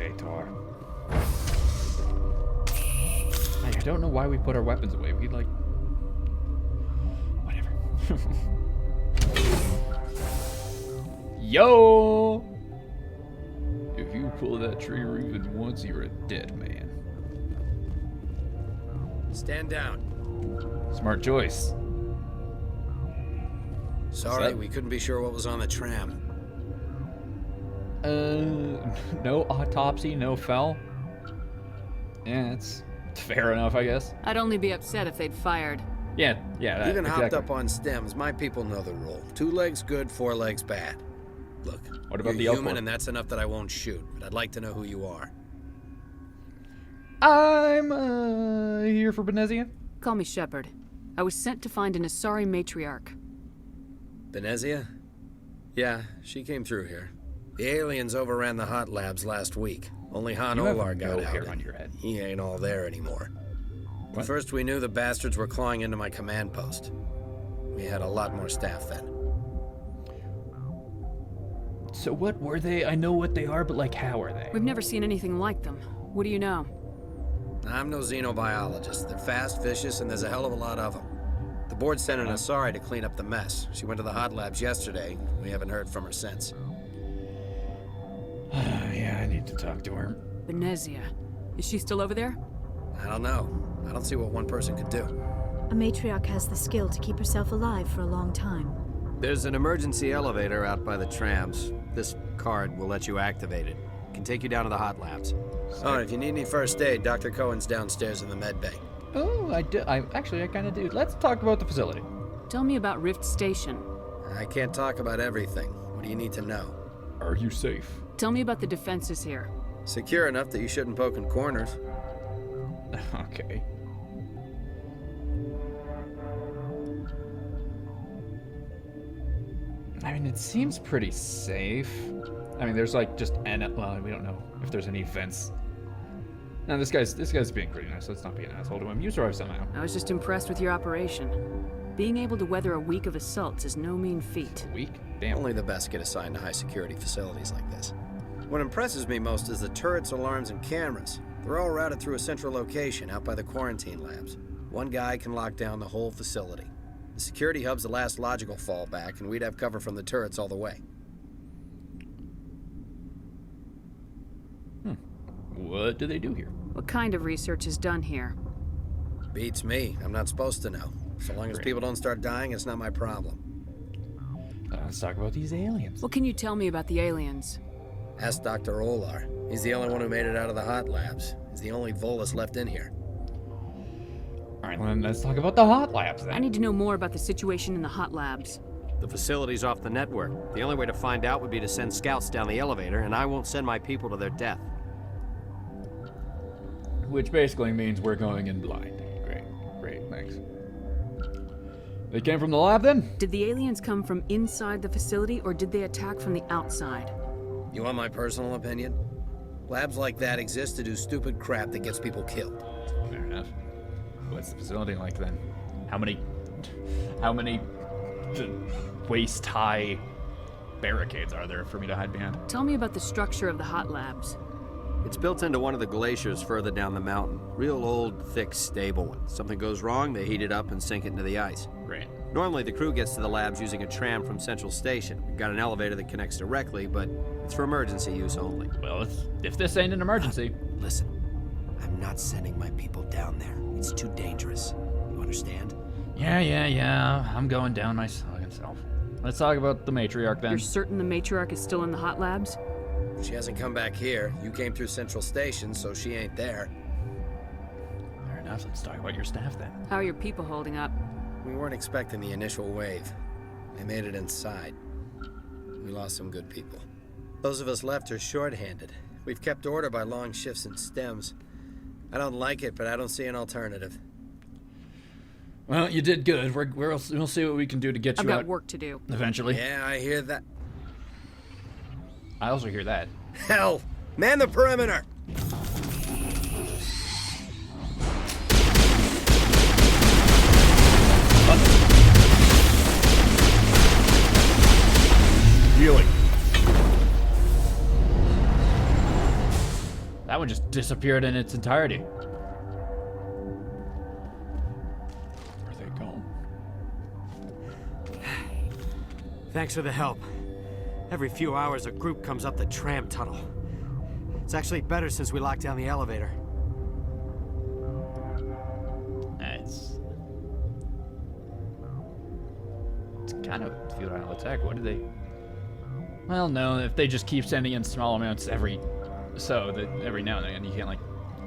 Okay, Tor. I don't know why we put our weapons away. We like... Whatever. Yo! If you pull that trigger even once, you're a dead man. Stand down. Smart choice. Sorry, we couldn't be sure what was on the tram. No autopsy, no fell. Yeah, it's fair enough, I guess. I'd only be upset if they'd fired. Yeah, that, Even exactly. hopped up on stems, my people know the rule. 2 legs good, 4 legs bad. Look, What about you're the human Elcor? and that's enough that I won't shoot, but I'd like to know who you are. I'm, here for Benezia. Call me Shepard. I was sent to find an Asari matriarch. Benezia? Yeah, she came through here. The aliens overran the hot labs last week. Only Han You have Olar got no out. hair on your head. He ain't all there anymore. What? First we knew the bastards were clawing into my command post. We had a lot more staff then. So what were they? I know what they are, but like how are they? We've never seen anything like them. What do you know? I'm no xenobiologist. They're fast, vicious, and there's a hell of a lot of them. The board sent an Asari to clean up the mess. She went to the hot labs yesterday. We haven't heard from her since. Yeah, I need to talk to her. Benezia. Is she still over there? I don't know. I don't see what one person could do. A matriarch has the skill to keep herself alive for a long time. There's an emergency elevator out by the trams. This card will let you activate it. It can take you down to the hot labs. All right, if you need any first aid, Dr. Cohen's downstairs in the med bay. Oh, I do. I kind of do. Let's talk about the facility. Tell me about Rift Station. I can't talk about everything. What do you need to know? Are you safe? Tell me about the defenses here. Secure enough that you shouldn't poke in corners. Okay. I mean, it seems pretty safe. I mean, there's like just well, we don't know if there's any vents. Now this guy's being pretty nice. Let's not be an asshole to him. You survived somehow. I was just impressed with your operation. Being able to weather a week of assaults is no mean feat. A week? Damn. Only the best get assigned to high security facilities like this. What impresses me most is the turrets, alarms, and cameras. They're all routed through a central location out by the quarantine labs. One guy can lock down the whole facility. The security hub's the last logical fallback, and we'd have cover from the turrets all the way. What do they do here? What kind of research is done here? Beats me. I'm not supposed to know. So long as Great. people don't start dying, it's not my problem. Let's talk about these aliens. What can you tell me about the aliens? Ask Dr. Olar. He's the only one who made it out of the hot labs. He's the only Volus left in here. All right, then let's talk about the hot labs then. I need to know more about the situation in the hot labs. The facility's off the network. The only way to find out would be to send scouts down the elevator, and I won't send my people to their death. Which basically means we're going in blind. Great, thanks. They came from the lab then? Did the aliens come from inside the facility or did they attack from the outside? You want my personal opinion? Labs like that exist to do stupid crap that gets people killed. Fair enough. What's the facility like then? How many waist-high barricades are there for me to hide behind? Tell me about the structure of the hot labs. It's built into one of the glaciers further down the mountain. Real old, thick, stable one. Something goes wrong, they heat it up and sink it into the ice. Great. Normally, the crew gets to the labs using a tram from Central Station. We've got an elevator that connects directly, but it's for emergency use only. Well, if this ain't an emergency. Listen, I'm not sending my people down there. It's too dangerous. You understand? Yeah. I'm going down myself. Let's talk about the matriarch then. You're certain the matriarch is still in the hot labs? She hasn't come back here. You came through Central Station, so she ain't there. Fair enough. Let's talk about your staff then. How are your people holding up? We weren't expecting the initial wave. They made it inside. We lost some good people. Those of us left are short-handed. We've kept order by long shifts and stems. I don't like it, but I don't see an alternative. Well, you did good. We'll see what we can do to get I've you got out work to do. eventually. Yeah, I hear that. I also hear that. Hell! Man the perimeter! Healing. That one just disappeared in its entirety. Where they go? Thanks for the help. Every few hours, a group comes up the tram tunnel. It's actually better since we locked down the elevator. It's kind of futile attack. What do they... Well, no, if they just keep sending in small amounts every now and then, you can't, like...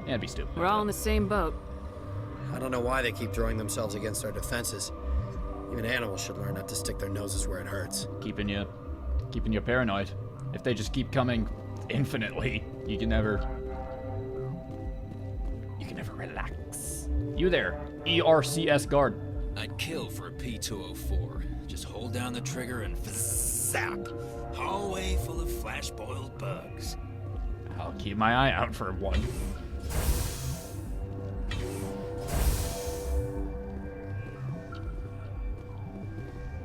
Yeah, it'd be stupid. We're all in the same boat. I don't know why they keep throwing themselves against our defenses. Even animals should learn not to stick their noses where it hurts. Keeping you paranoid. If they just keep coming infinitely, you can never relax. You there, ERCS guard. I'd kill for a P204. Just hold down the trigger and zap. Hallway full of flash-boiled bugs. I'll keep my eye out for one.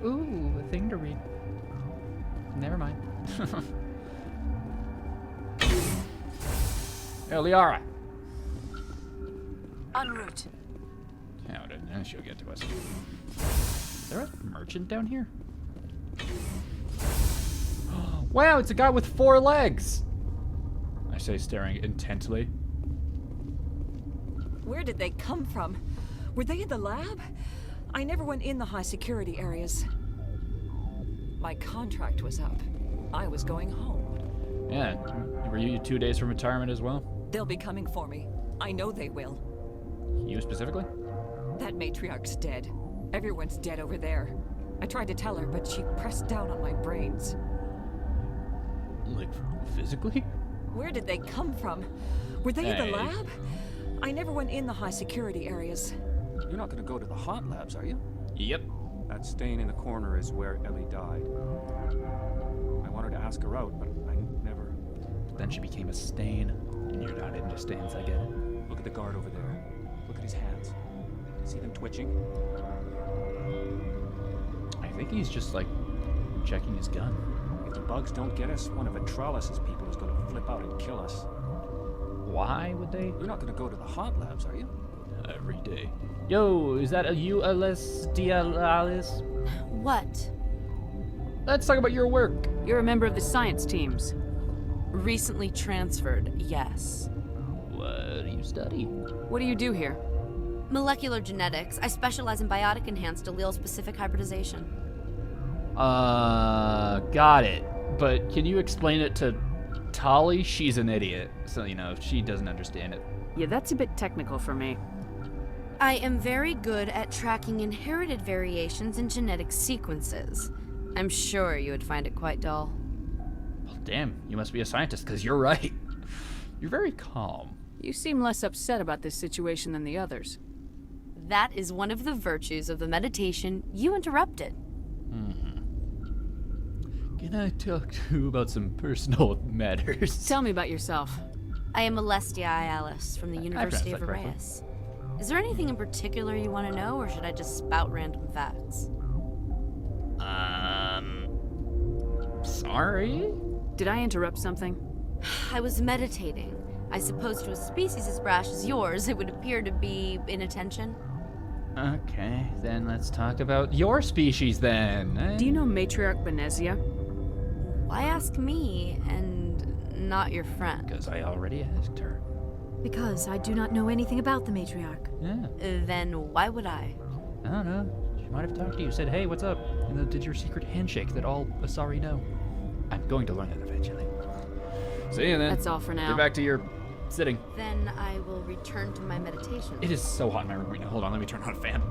Ooh, a thing to read. Never mind. Hey, Liara. En route. How did she'll get to us? Is there a merchant down here? Wow, it's a guy with 4 legs! I say, staring intently. Where did they come from? Were they in the lab? I never went in the high security areas. My contract was up. I was going home. Yeah, were you 2 days from retirement as well? They'll be coming for me. I know they will. You specifically? That matriarch's dead. Everyone's dead over there. I tried to tell her, but she pressed down on my brains. Like, physically? Where did they come from? Were they in Hey. the lab? I never went in the high security areas. You're not gonna go to the hot labs, are you? Yep. That stain in the corner is where Ellie died. I wanted to ask her out, but I never... Then she became a stain. And you're not into stains, I get it. Look at the guard over there. Look at his hands. See them twitching? I think he's just, like, checking his gun. If the bugs don't get us, one of Astralis' people is gonna flip out and kill us. Why would they? You're not gonna go to the hot labs, are you? Every day. Yo, is that a ULSDLAlis? What? Let's talk about your work. You're a member of the science teams. Recently transferred, yes. What do you study? What do you do here? Molecular genetics. I specialize in biotic enhanced allele-specific hybridization. Got it. But can you explain it to Tali? She's an idiot, so, she doesn't understand it. Yeah, that's a bit technical for me. I am very good at tracking inherited variations in genetic sequences. I'm sure you would find it quite dull. Well, damn, you must be a scientist, because you're right. You're very calm. You seem less upset about this situation than the others. That is one of the virtues of the meditation you interrupted. Can I talk to you about some personal matters? Tell me about yourself. I am Alestia Alice from the University of pronounced that Arrayas. Is there anything in particular you want to know, or should I just spout random facts? Sorry? Did I interrupt something? I was meditating. I suppose to a species as brash as yours, it would appear to be inattention. Okay, then let's talk about your species then. Eh? Do you know Matriarch Benezia? Why ask me and not your friend? Because I already asked her. Because I do not know anything about the matriarch. Yeah. Then why would I? I don't know. She might have talked to you, said, hey, what's up? And then did your secret handshake that all Asari know. I'm going to learn that eventually. See you then. That's all for now. Get back to your sitting. Then I will return to my meditation. It is so hot in my room right now. Hold on, let me turn on a fan.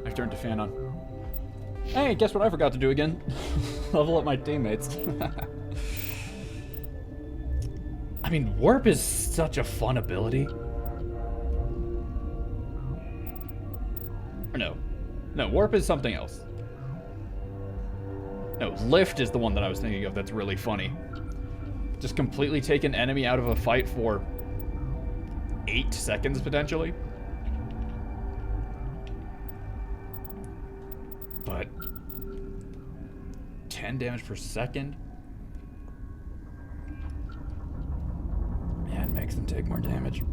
I've turned the fan on. Hey, guess what I forgot to do again? Level up my teammates. I mean, warp is such a fun ability. Or no, warp is something else. No, lift is the one that I was thinking of that's really funny. Just completely take an enemy out of a fight for 8 seconds, potentially. but 10 damage per second? Yeah, it makes them take more damage.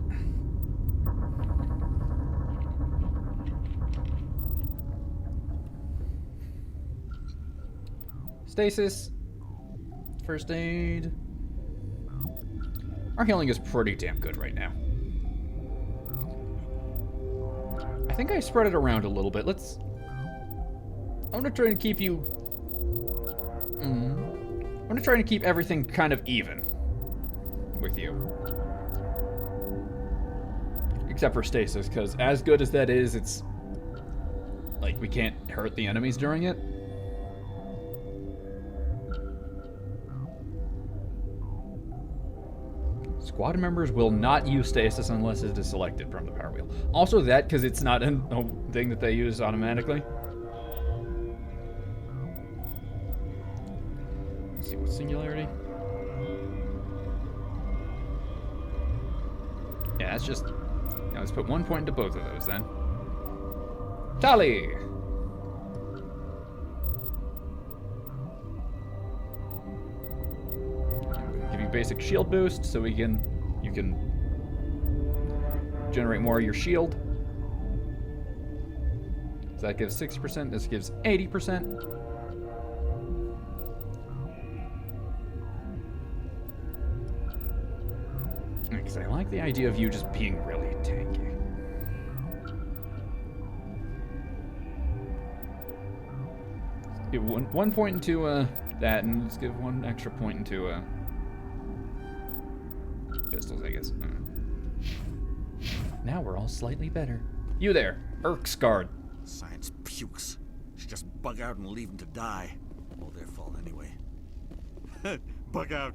Stasis. First aid. Our healing is pretty damn good right now. I think I spread it around a little bit. I'm gonna try and keep you... I'm gonna try and keep everything kind of even with you. Except for stasis, because as good as that is, it's... like, we can't hurt the enemies during it. Squad members will not use stasis unless it is selected from the power wheel. Also that, because it's not a thing that they use automatically. Let's see, what's singularity? Yeah, that's just... yeah, let's put 1 point into both of those then. Tally! Give you basic shield boost so you can generate more of your shield. So that gives 60%, this gives 80%. Because I like the idea of you just being really tanky. Let's give one point into that, and let's give 1 extra point into pistols, I guess. Now we're all slightly better. You there, Erksguard. Science pukes. Should just bug out and leave them to die. All their fault anyway. Bug out.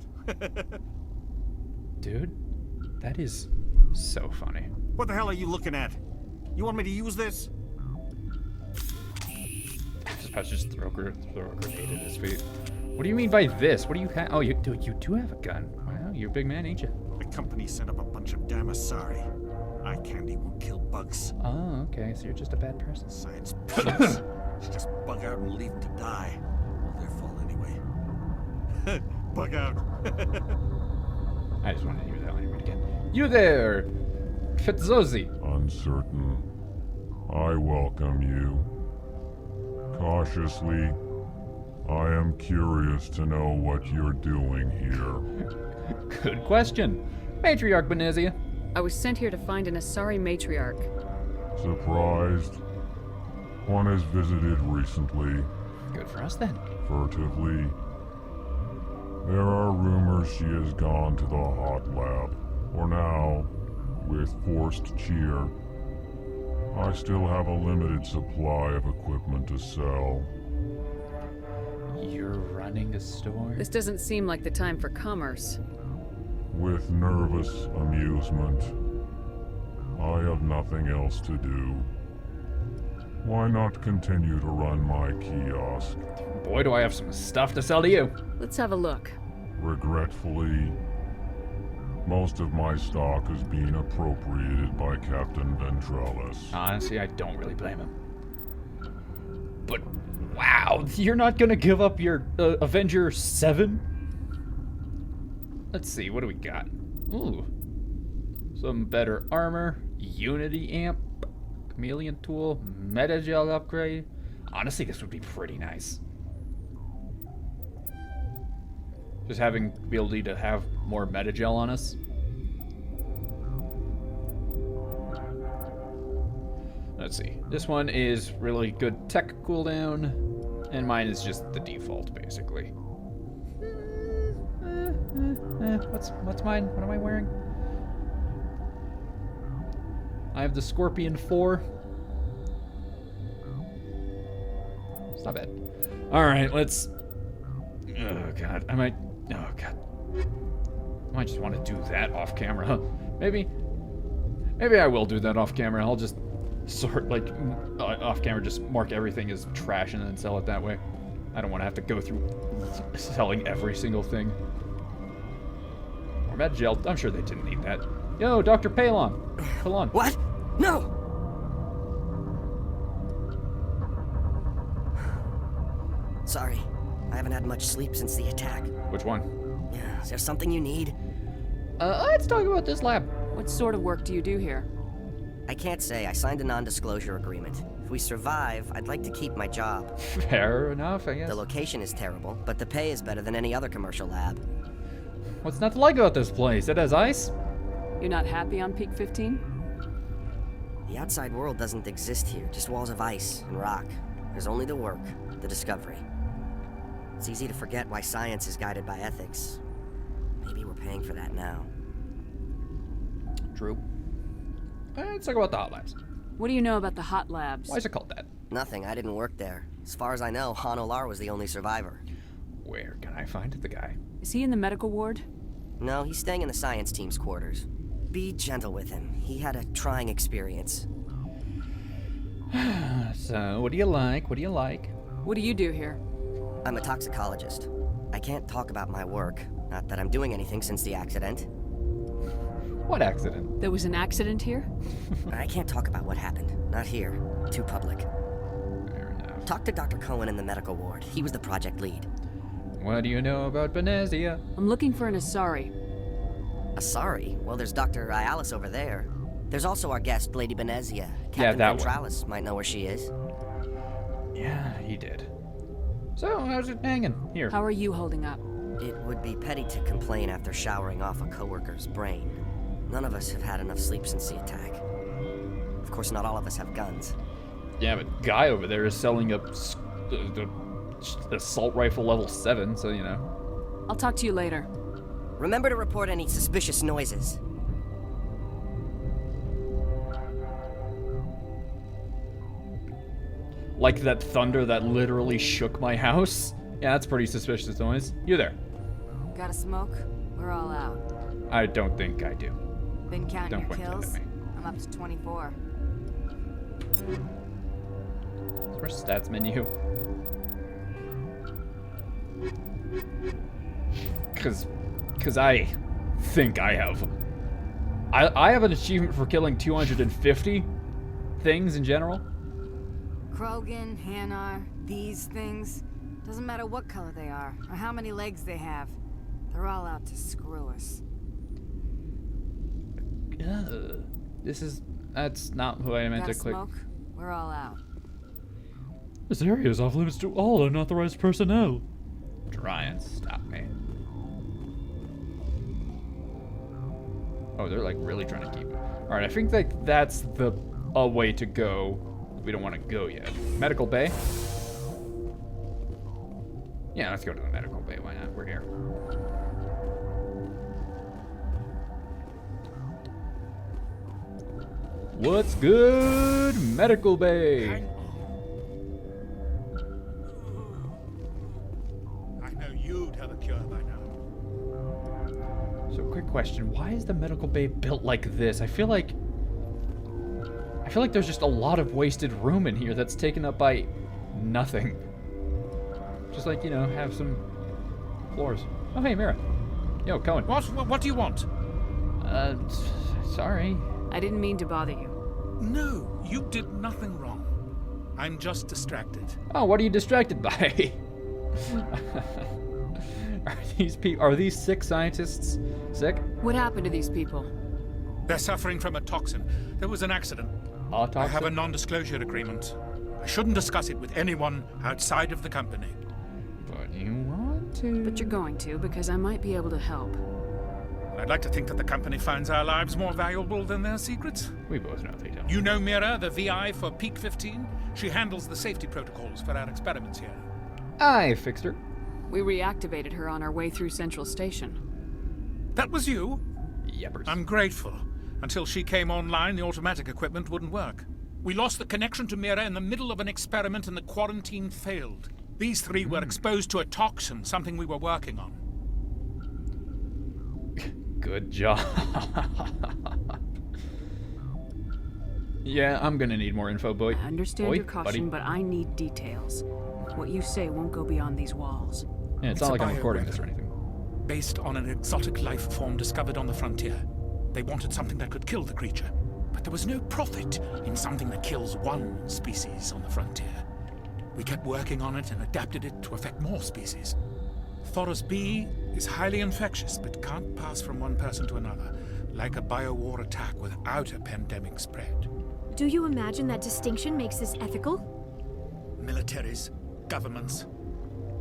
Dude, that is so funny. What the hell are you looking at? You want me to use this? I was about to just throw a grenade at his feet. What do you mean by this? What do you have? Oh, you do have a gun. Wow, you're a big man, ain't you? The company sent up a bunch of Damasari. Eye candy won't kill bugs. Oh, okay, so you're just a bad person. Science pukes. Should just bug out and leave them to die. All their fault anyway. Bug out. I just wanted to hear that language again. You there, Fitzozi. Uncertain. I welcome you. Cautiously, I am curious to know what you're doing here. Good question. Matriarch Benezia. I was sent here to find an Asari matriarch. Surprised? One has visited recently. Good for us then. Furtively. There are rumors she has gone to the hot lab. For now, with forced cheer, I still have a limited supply of equipment to sell. You're running a store? This doesn't seem like the time for commerce. With nervous amusement. I have nothing else to do. Why not continue to run my kiosk? Boy, do I have some stuff to sell to you. Let's have a look. Regretfully, most of my stock is being appropriated by Captain Ventrellis. Honestly, I don't really blame him. But, wow, you're not gonna give up your Avenger 7? Let's see, what do we got? Ooh. Some better armor, Unity amp, chameleon tool, metagel upgrade. Honestly, this would be pretty nice. Just having the ability to have more metagel on us. Let's see. This one is really good tech cooldown, and mine is just the default, basically. What's mine? What am I wearing? I have the Scorpion 4. It's not bad. All right, let's. Oh god, I might. Oh god, I might just want to do that off camera. Huh? Maybe I will do that off camera. I'll just sort off camera, just mark everything as trash and then sell it that way. I don't want to have to go through selling every single thing. Or gel. I'm sure they didn't need that. Yo, Dr. Palon. What? No! Sorry, I haven't had much sleep since the attack. Which one? Is there something you need? Let's talk about this lab. What sort of work do you do here? I can't say. I signed a non-disclosure agreement. If we survive, I'd like to keep my job. Fair enough, I guess. The location is terrible, but the pay is better than any other commercial lab. What's not to like about this place? It has ice? You're not happy on Peak 15? The outside world doesn't exist here, just walls of ice and rock. There's only the work, the discovery. It's easy to forget why science is guided by ethics. Maybe we're paying for that now. True. Let's talk about the hot labs. What do you know about the hot labs? Why is it called that? Nothing, I didn't work there. As far as I know, Han Olar was the only survivor. Where can I find the guy? Is he in the medical ward? No, he's staying in the science team's quarters. Be gentle with him. He had a trying experience. So, what do you like? What do you like? What do you do here? I'm a toxicologist. I can't talk about my work. Not that I'm doing anything since the accident. What accident? There was an accident here? I can't talk about what happened. Not here. Too public. Fair enough. Talk to Dr. Cohen in the medical ward. He was the project lead. What do you know about Benezia? I'm looking for an Asari. Asari? Well, there's Dr. Ayalis over there. There's also our guest, Lady Benezia. Captain that one. Ventralis might know where she is. Yeah, he did. So, how's it hanging here? How are you holding up? It would be petty to complain after showering off a coworker's brain. None of us have had enough sleep since the attack. Of course, not all of us have guns. Yeah, but guy over there is selling a assault rifle level 7, so you know. I'll talk to you later. Remember to report any suspicious noises. Like that thunder that literally shook my house? Yeah, that's pretty suspicious noise. You there? Got a smoke? We're all out. I don't think I do. Been counting Don't your point that at kills? me. I'm up to 24. Where's stats menu? Cause I think I have. I have an achievement for killing 250 things in general. Krogan, Hanar, these things. Doesn't matter what color they are, or how many legs they have. They're all out to screw us. That's not who I meant Got to a click. smoke? We're all out. This area is off limits to all unauthorized personnel. Try and stop me. Oh, they're like really trying to keep. Alright, I think like that's the way to go. We don't want to go yet. Medical bay? Yeah, let's go to the medical bay. Why not? We're here. What's good, medical bay? I know you'd have a cure by now. So, quick question: why is the medical bay built like this? I feel like there's just a lot of wasted room in here that's taken up by nothing. Just like, you know, have some floors. Oh, hey, Mira. Yo, Cohen. What do you want? Sorry. I didn't mean to bother you. No, you did nothing wrong. I'm just distracted. Oh, what are you distracted by? Are these sick scientists sick? What happened to these people? They're suffering from a toxin. There was an accident. A toxin? I have a non-disclosure agreement. I shouldn't discuss it with anyone outside of the company. But you want to. But you're going to, because I might be able to help. I'd like to think that the company finds our lives more valuable than their secrets. We both know they don't. You know Mira, the VI for Peak 15? She handles the safety protocols for our experiments here. I fixed her. We reactivated her on our way through Central Station. That was you? Yeppers. I'm grateful. Until she came online, the automatic equipment wouldn't work. We lost the connection to Mira in the middle of an experiment and the quarantine failed. These three were exposed to a toxin, something we were working on. Good job. Yeah, I'm gonna need more info, boy. I understand boy, your caution, but I need details. What you say won't go beyond these walls. Yeah, it's not like I'm recording this or anything. Based on an exotic life form discovered on the frontier. They wanted something that could kill the creature. But there was no profit in something that kills one species on the frontier. We kept working on it and adapted it to affect more species. Thoros B is highly infectious, but can't pass from one person to another, like a biowar attack without a pandemic spread. Do you imagine that distinction makes this ethical? Militaries, governments,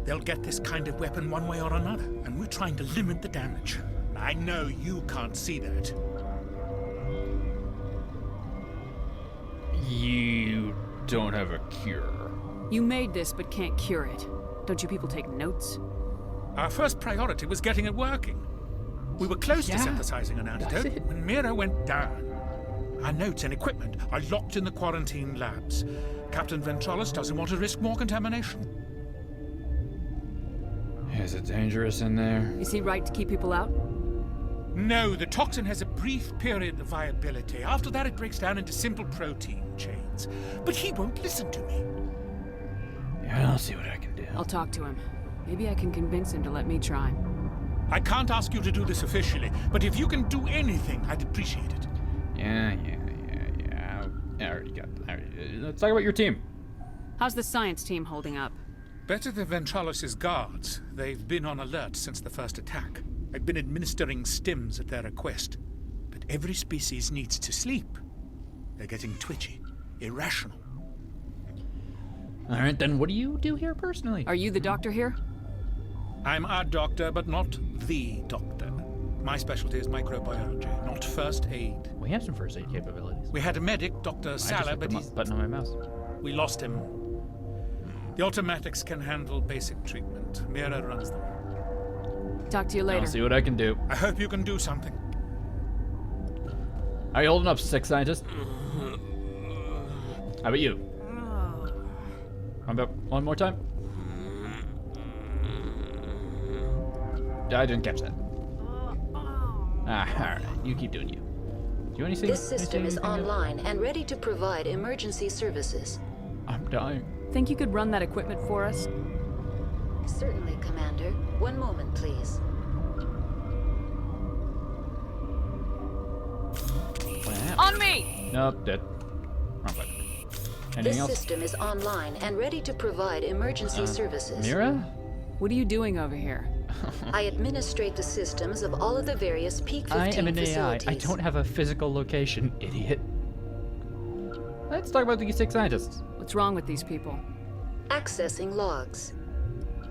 they'll get this kind of weapon one way or another, and we're trying to limit the damage. I know you can't see that. You don't have a cure. You made this, but can't cure it. Don't you people take notes? Our first priority was getting it working. We were close to synthesizing an antidote when Mira went down. Our notes and equipment are locked in the quarantine labs. Captain Ventralis doesn't want to risk more contamination. Is it dangerous in there? Is he right to keep people out? No, the toxin has a brief period of viability. After that, it breaks down into simple protein chains. But he won't listen to me. Yeah, I'll see what I can do. I'll talk to him. Maybe I can convince him to let me try. I can't ask you to do this officially, but if you can do anything, I'd appreciate it. Yeah. I already got. Let's talk about your team. How's the science team holding up? Better than Ventralis' guards. They've been on alert since the first attack. I've been administering stims at their request. But every species needs to sleep. They're getting twitchy, irrational. All right, then what do you do here personally? Are you the doctor here? I'm a doctor, but not the doctor. My specialty is microbiology, not first aid. We have some first aid capabilities. We had a medic, Dr. Salah, but he's... button on my mouse. We lost him. The automatics can handle basic treatment. Mira runs them. Talk to you later. I'll see what I can do. I hope you can do something. Are you holding up, sick scientist? How about you? How about one more time? I didn't catch that. Alright. You keep doing you. Do you anything? This system is online and ready to provide emergency services. I'm dying. Think you could run that equipment for us? Certainly, Commander. One moment, please. On me! Nope, dead. Wrong button. Anything This else? system is online and ready to provide emergency services. Mira? What are you doing over here? I administrate the systems of all of the various Peak 15 I am an AI. facilities. I don't have a physical location, idiot. Let's talk about these sick scientists. What's wrong with these people? Accessing logs.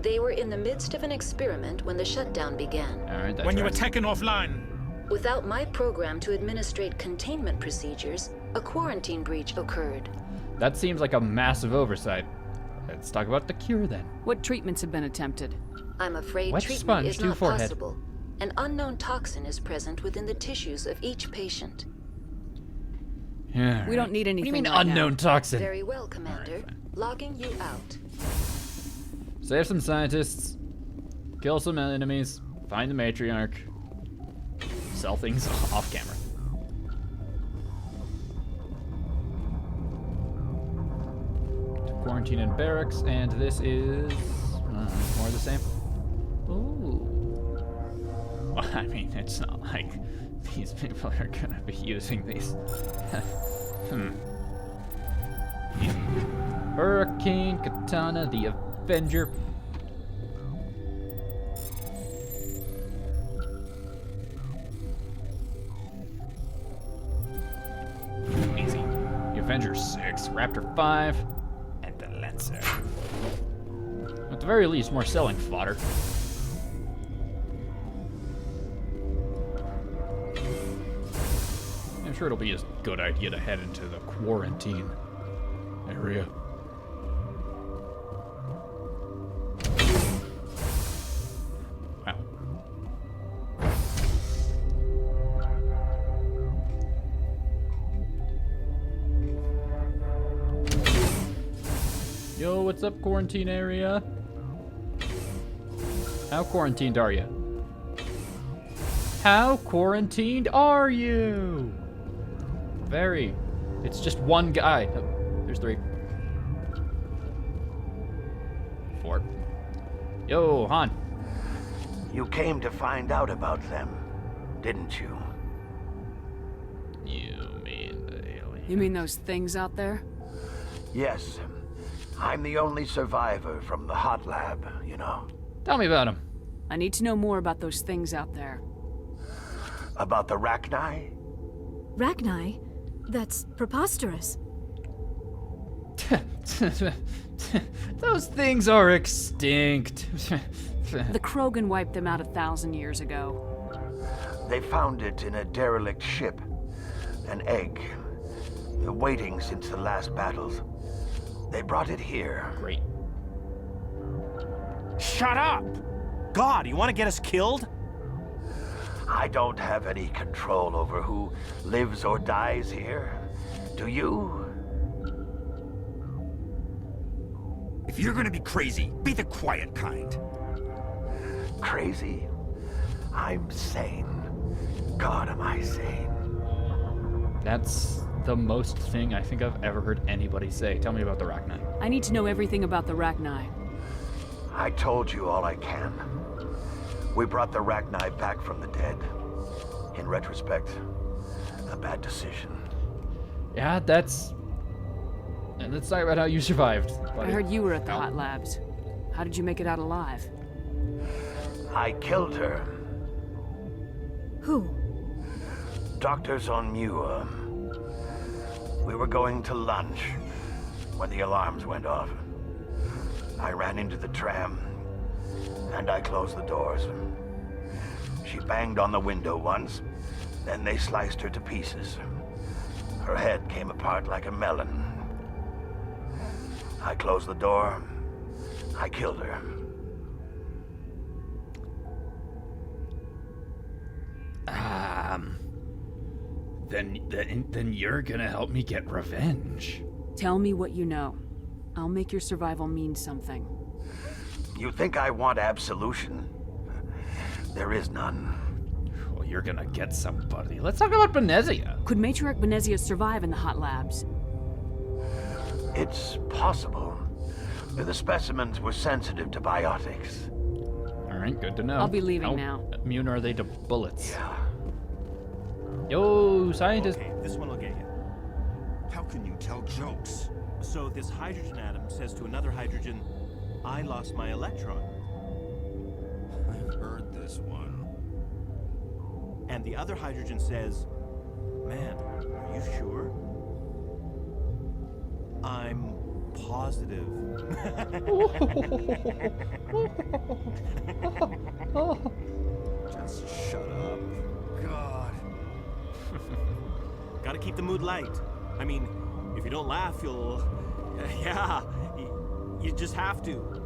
They were in the midst of an experiment when the shutdown began. Alright, that's When you were right. taken offline. Without my program to administrate containment procedures, a quarantine breach occurred. That seems like a massive oversight. Let's talk about the cure then. What treatments have been attempted? I'm afraid Wet treatment sponge, is do not forehead. possible. An unknown toxin is present within the tissues of each patient. Yeah. We don't need anything. What do you mean right unknown now. toxin? Very well, Commander. Logging you out. Save some scientists. Kill some enemies. Find the matriarch. Sell things off camera. Quarantine in barracks, and this is more of the same. Ooh. Well, I mean, it's not like these people are gonna be using these. Hurricane Katana, the Avenger. Easy. The Avenger 6, Raptor 5, and the Lancer. At the very least, more selling fodder. I'm sure it'll be a good idea to head into the quarantine area. Wow. Yo, what's up, quarantine area? How quarantined are you? How quarantined are you? Very. It's just one guy. Oh, there's 3. 4. Yo, Han. You came to find out about them, didn't you? You mean the alien? You mean those things out there? Yes. I'm the only survivor from the hot lab, you know. Tell me about him. I need to know more about those things out there. About the Rachni? Rachni? That's preposterous. Those things are extinct. The Krogan wiped them out 1,000 years ago. They found it in a derelict ship. An egg. Waiting since the last battles. They brought it here. Great. Shut up! God, you want to get us killed? I don't have any control over who lives or dies here. Do you? If you're gonna be crazy, be the quiet kind. Crazy? I'm sane. God, am I sane? That's the most thing I think I've ever heard anybody say. Tell me about the Rachni. I need to know everything about the Rachni. I told you all I can. We brought the Rachni back from the dead. In retrospect, a bad decision. Yeah, that's... And let's talk about how you survived, buddy. I heard you were at the hot labs. How did you make it out alive? I killed her. Who? Doctors on Muir. We were going to lunch when the alarms went off. I ran into the tram, and I closed the doors. She banged on the window once, then they sliced her to pieces. Her head came apart like a melon. I closed the door. I killed her. Then you're gonna help me get revenge. Tell me what you know. I'll make your survival mean something. You think I want absolution? There is none. Well, you're gonna get somebody. Let's talk about Benezia. Could Matriarch Benezia survive in the hot labs? It's possible. The specimens were sensitive to biotics. All right, good to know. I'll be leaving How now. immune are they to bullets? Yeah. Yo, scientist. Okay, this one will get you. How can you tell jokes? So this hydrogen atom says to another hydrogen, I lost my electron. I've heard this one. And the other hydrogen says, man, are you sure? I'm positive. Just shut up. God. Gotta keep the mood light. I mean, if you don't laugh, you'll... yeah, you just have to.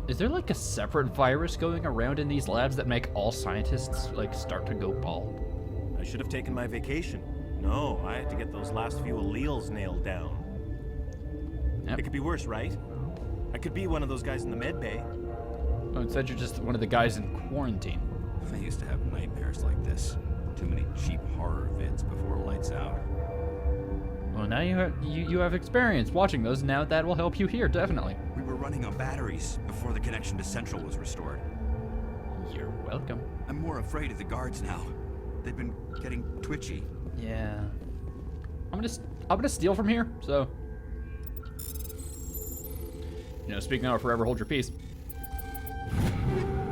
Is there like a separate virus going around in these labs that make all scientists like start to go bald? I should have taken my vacation. No, I had to get those last few alleles nailed down. Yep. It could be worse, right? I could be one of those guys in the med bay. Oh, instead you're just one of the guys in quarantine. I used to have nightmares like this. Too many cheap horror vids before lights out. Well, now you have experience watching those. Now that will help you here, definitely. We were running on batteries before the connection to Central was restored. You're welcome. I'm more afraid of the guards now. They've been getting twitchy. Yeah. I'm gonna steal from here. So, you know, speaking of forever, hold your peace.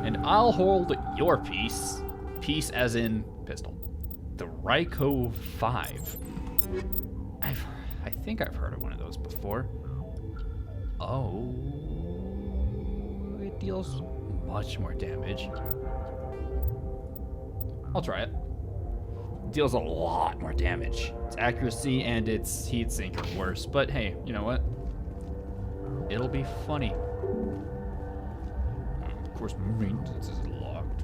And I'll hold your peace. Peace as in pistol. The Ryko 5. I think I've heard of one of those before. Oh, it deals much more damage. I'll try it. Deals a lot more damage. Its accuracy and its heat sink are worse, but hey, you know what? It'll be funny. Of course, maintenance is locked.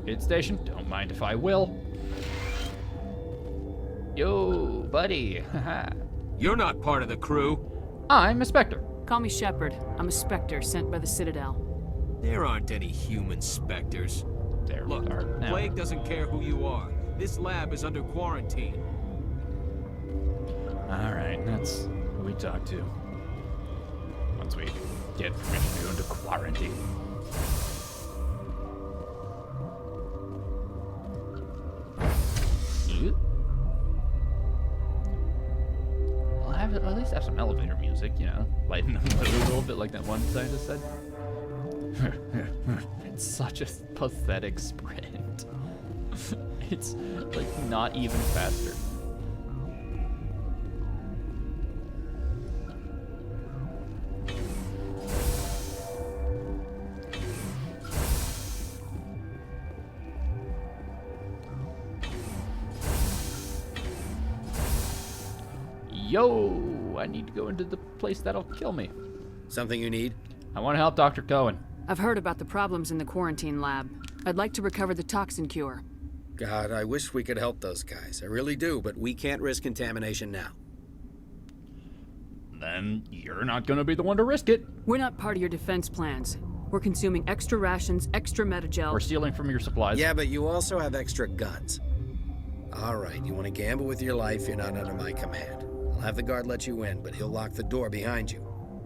Hit station, don't mind if I will. Yo, buddy. You're not part of the crew. I'm a Spectre. Call me Shepard. I'm a Spectre sent by the Citadel. There aren't any human specters. There Look, are now. Plague doesn't care who you are. This lab is under quarantine. All right, that's who we talk to. Once we get permission to go into quarantine. At have some elevator music, you know, lighten the mood a little bit like that one scientist said. It's such a pathetic sprint. It's like not even faster. Yo, I need to go into the place that'll kill me. Something you need? I want to help Dr. Cohen. I've heard about the problems in the quarantine lab. I'd like to recover the toxin cure. God, I wish we could help those guys. I really do, but we can't risk contamination now. Then you're not gonna be the one to risk it. We're not part of your defense plans. We're consuming extra rations, extra metagel. We're stealing from your supplies. Yeah, but you also have extra guns. All right, you want to gamble with your life, you're not under my command. I'll have the guard let you in, but he'll lock the door behind you.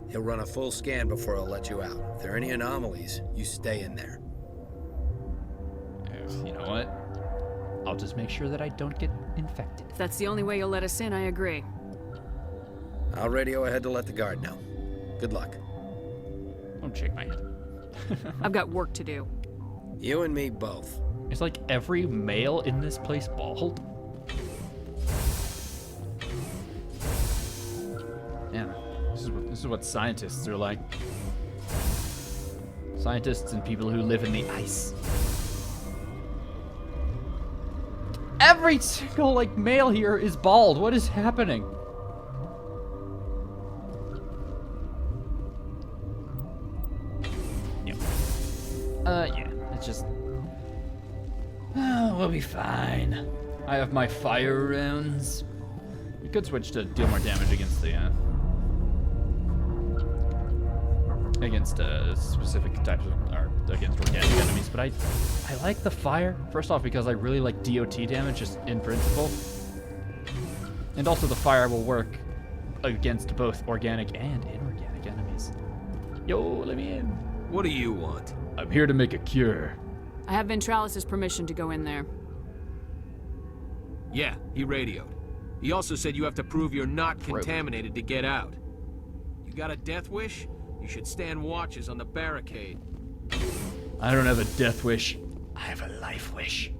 He'll run a full scan before he'll let you out. If there are any anomalies, you stay in there. You know what? I'll just make sure that I don't get infected. If that's the only way you'll let us in, I agree. I'll radio ahead to let the guard know. Good luck. Don't shake my head. I've got work to do. You and me both. It's like every male in this place bald. Yeah, this is what scientists are like. Scientists and people who live in the ice. Every single like male here is bald. What is happening? Yeah, it's just... Oh, we'll be fine. I have my fire rounds. We could switch to deal more damage against the, against specific types of, or against organic enemies, but I like the fire. First off, because I really like DOT damage just in principle. And also the fire will work against both organic and inorganic enemies. Yo, let me in. What do you want? I'm here to make a cure. I have Ventralis' permission to go in there. Yeah, he radioed. He also said you have to prove you're not contaminated to get out. You got a death wish? You should stand watches on the barricade. I don't have a death wish. I have a life wish.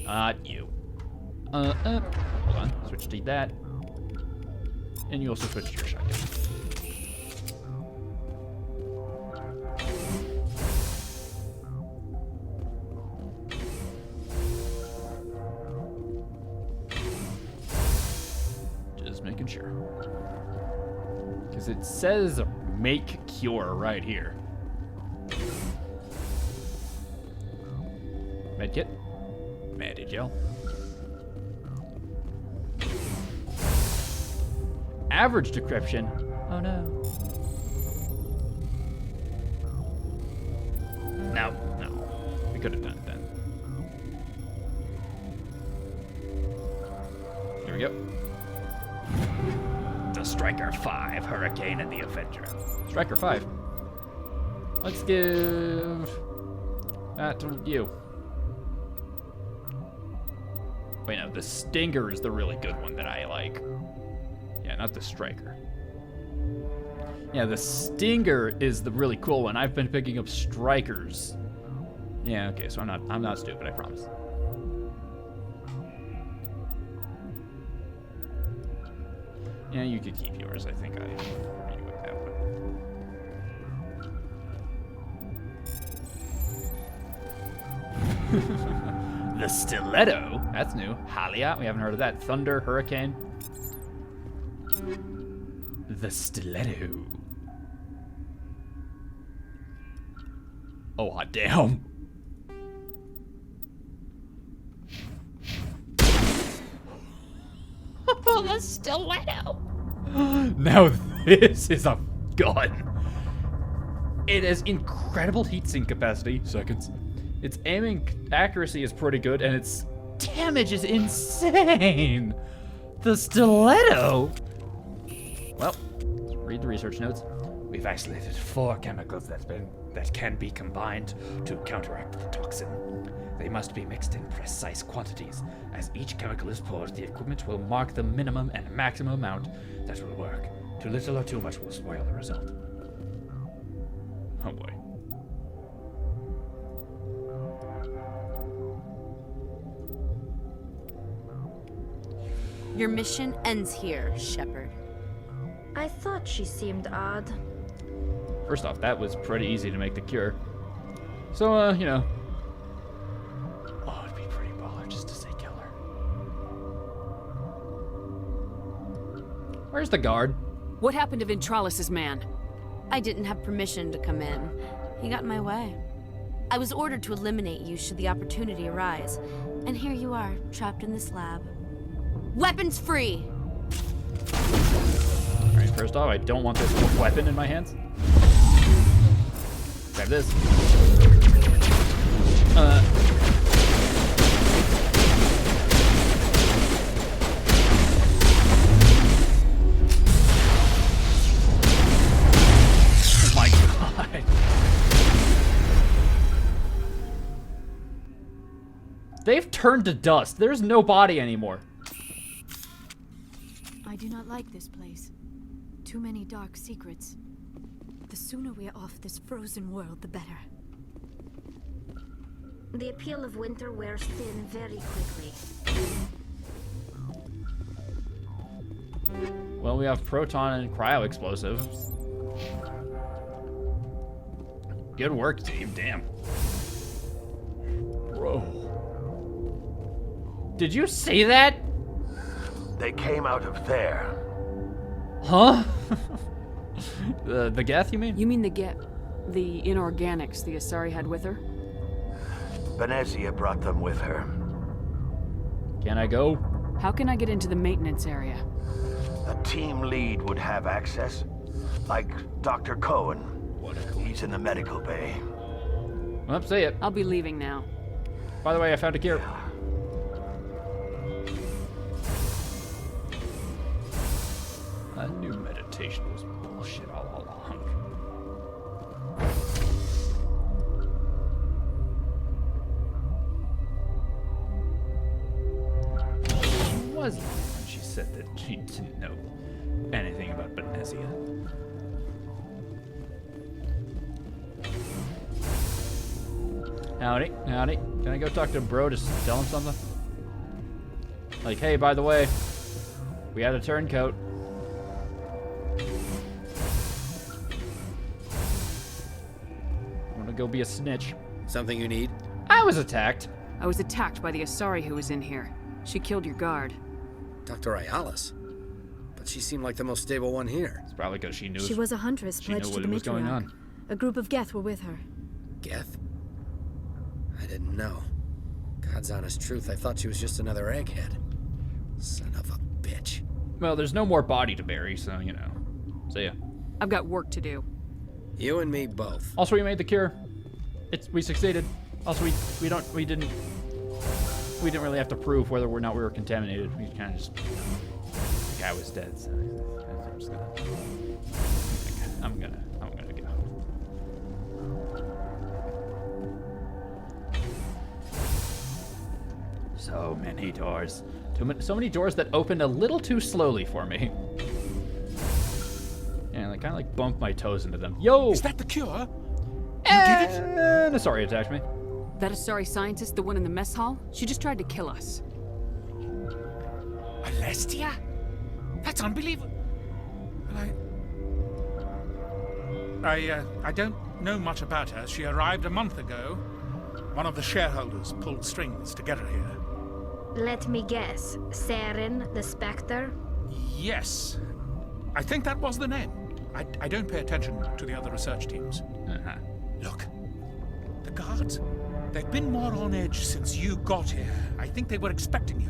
Not you. Hold on. Switch to that. And you also switch to your shotgun. Just making sure. Because it says make cure right here. Medkit. Medigel. Average decryption. Oh no. No. We could have done it then. Here we go. The Striker 5, Hurricane, and the Avenger. Striker 5. Let's give that to you. Wait, no, the Stinger is the really good one that I like. Yeah, not the Striker. Yeah, the Stinger is the really cool one. I've been picking up Strikers. Yeah, okay, so I'm not stupid, I promise. Yeah, you could keep yours. I think I agree with that one. The Stiletto. That's new. Halia. We haven't heard of that. Thunder, Hurricane. The Stiletto. Oh, hot damn. The Stiletto. Now this is a gun. It has incredible heatsink capacity, seconds. Its aiming accuracy is pretty good, and its damage is insane. The Stiletto. Well, let's read the research notes. We've isolated 4 chemicals that can be combined to counteract the toxin. They must be mixed in precise quantities. As each chemical is poured, the equipment will mark the minimum and maximum amount that will work. Too little or too much will spoil the result. Oh boy. Your mission ends here, Shepard. I thought she seemed odd. First off, that was pretty easy to make the cure. So, you know. Oh, it'd be pretty baller just to say kill her. Where's the guard? What happened to Ventralis's man? I didn't have permission to come in. He got in my way. I was ordered to eliminate you should the opportunity arise. And here you are, trapped in this lab. Weapons free! Alright, first off, I don't want this weapon in my hands. Grab this. Oh my god. They've turned to dust. There's no body anymore. I do not like this place. Too many dark secrets. The sooner we are off this frozen world, the better. The appeal of winter wears thin very quickly. Well, we have proton and cryo explosives. Good work, team. Damn. Bro. Did you see that? They came out of there. Huh? The Geth, you mean? You mean the inorganics the Asari had with her? Benezia brought them with her. Can I go? How can I get into the maintenance area? A team lead would have access. Like Dr. Cohen. He's in the medical bay. Well, see it. I'll be leaving now. By the way, I found a cure. I knew meditation was bullshit all along. She was lying when she said that she didn't know anything about Benezia. Howdy, howdy. Can I go talk to bro to tell him something? Like, hey, by the way, we had a turncoat. Go be a snitch. Something you need? I was attacked. I was attacked by the Asari who was in here. She killed your guard. Dr. Ayala's? But she seemed like the most stable one here. It's probably because she knew. She was a huntress pledged to the was going matriarch. on. A group of Geth were with her. Geth? I didn't know. God's honest truth, I thought she was just another egghead. Son of a bitch. Well, there's no more body to bury, so, you know. See ya. I've got work to do. You and me both. Also, we made the cure. We succeeded. Also, we didn't really have to prove whether or not we were contaminated. We kind of just, the guy was dead. So I'm gonna go. So many doors. So many doors that opened a little too slowly for me. And I kind of like bumped my toes into them. Yo! Is that the cure? And Asari attacked me. That Asari scientist, the one in the mess hall, she just tried to kill us. Alestia? That's unbelievable. I don't know much about her. She arrived a month ago. One of the shareholders pulled strings to get her here. Let me guess. Saren, the Spectre? Yes. I think that was the name. I don't pay attention to the other research teams. Look, the guards, they've been more on edge since you got here. I think they were expecting you.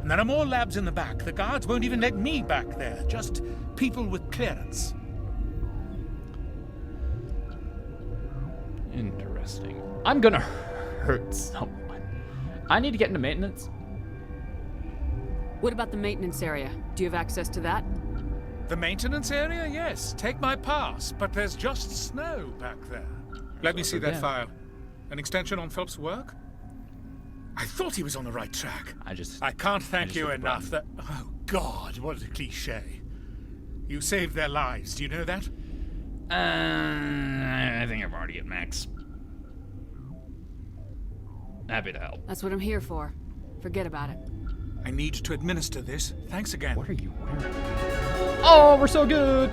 And there are more labs in the back. The guards won't even let me back there. Just people with clearance. Interesting. I'm gonna hurt someone. I need to get into maintenance. What about the maintenance area? Do you have access to that? The maintenance area? Yes. Take my pass. But there's just snow back there. Let me see that file. An extension on Phelps' work? I thought he was on the right track. I can't thank you hit the enough that... Oh, God, what a cliche. You saved their lives, do you know that? I think I've already at max. Happy to help. That's what I'm here for. Forget about it. I need to administer this. Thanks again. What are you wearing? Oh, we're so good!